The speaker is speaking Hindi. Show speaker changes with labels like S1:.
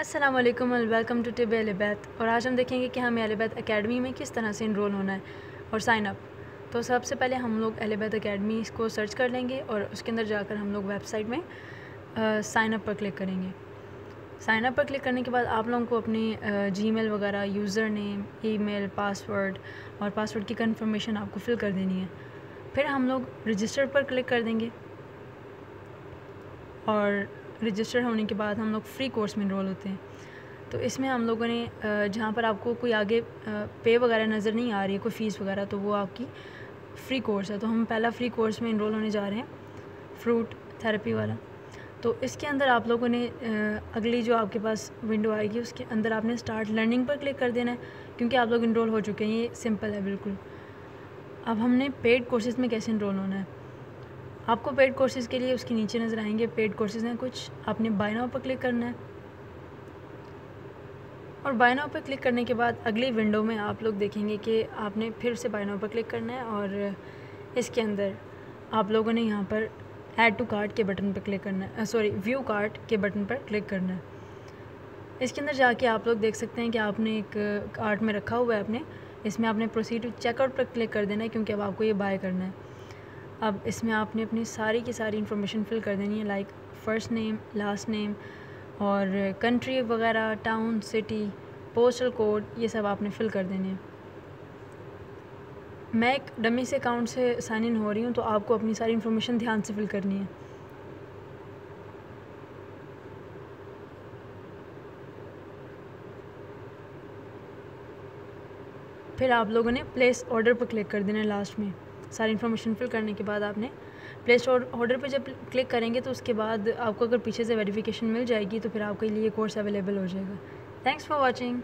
S1: अस्सलाम वालेकुम एंड वेलकम टू टिब एलिबैत। और आज हम देखेंगे कि हमें एलिबैत एकेडमी में किस तरह से इनरोल होना है और साइन अप। तो सबसे पहले हम लोग एलिबैत एकेडमी को सर्च कर लेंगे और उसके अंदर जाकर हम लोग वेबसाइट में साइन अप पर क्लिक करेंगे। साइन अप पर क्लिक करने के बाद आप लोगों को अपनी जीमेल वगैरह, यूज़र नेम, ईमेल, पासवर्ड और पासवर्ड की कंफर्मेशन आपको फिल कर देनी है। फिर हम लोग रजिस्टर पर क्लिक कर देंगे और रजिस्टर होने के बाद हम लोग फ्री कोर्स में इनरोल होते हैं। तो इसमें हम लोगों ने जहाँ पर आपको कोई आगे पे वगैरह नज़र नहीं आ रही है, कोई फ़ीस वगैरह, तो वो आपकी फ़्री कोर्स है। तो हम पहला फ़्री कोर्स में इनरोल होने जा रहे हैं, फ्रूट थेरेपी वाला। तो इसके अंदर आप लोगों ने अगली जो आपके पास विंडो आएगी उसके अंदर आपने स्टार्ट लर्निंग पर क्लिक कर देना है, क्योंकि आप लोग इनरोल हो चुके हैं। ये सिंपल है बिल्कुल। अब हमने पेड कोर्सेज़ में कैसे इनरोल होना है। आपको पेड कोर्सेज़ के लिए उसके नीचे नज़र आएंगे पेड कोर्सेज़ हैं कुछ, आपने बाय नाउ पर क्लिक करना है। और बाय नाउ पर क्लिक करने के बाद अगली विंडो में आप लोग देखेंगे कि आपने फिर से बाय नाउ पर क्लिक करना है और इसके अंदर आप लोगों ने यहाँ पर ऐड टू कार्ट के बटन पर क्लिक करना है, व्यू कार्ट के बटन पर क्लिक करना है। इसके अंदर जाके आप लोग देख सकते हैं कि आपने एक कार्ट में रखा हुआ है अपने, इसमें आपने प्रोसीड टू चेकआउट पर क्लिक कर देना है, क्योंकि अब आपको ये बाय करना है। अब इसमें आपने अपनी सारी की सारी इन्फॉर्मेशन फिल कर देनी है, like first name, last name और कंट्री वगैरह, टाउन, सिटी, पोस्टल कोड, ये सब आपने फिल कर देने हैं। मैं एक डमी से अकाउंट से साइन इन हो रही हूँ, तो आपको अपनी सारी इन्फॉर्मेशन ध्यान से फिल करनी है। फिर आप लोगों ने प्लेस ऑर्डर पर क्लिक कर देना है लास्ट में। सारी इन्फॉर्मेशन फिल करने के बाद आपने प्लेस ऑर्डर पे जब क्लिक करेंगे तो उसके बाद आपको अगर पीछे से वेरिफिकेशन मिल जाएगी तो फिर आपके लिए कोर्स अवेलेबल हो जाएगा। Thanks for watching.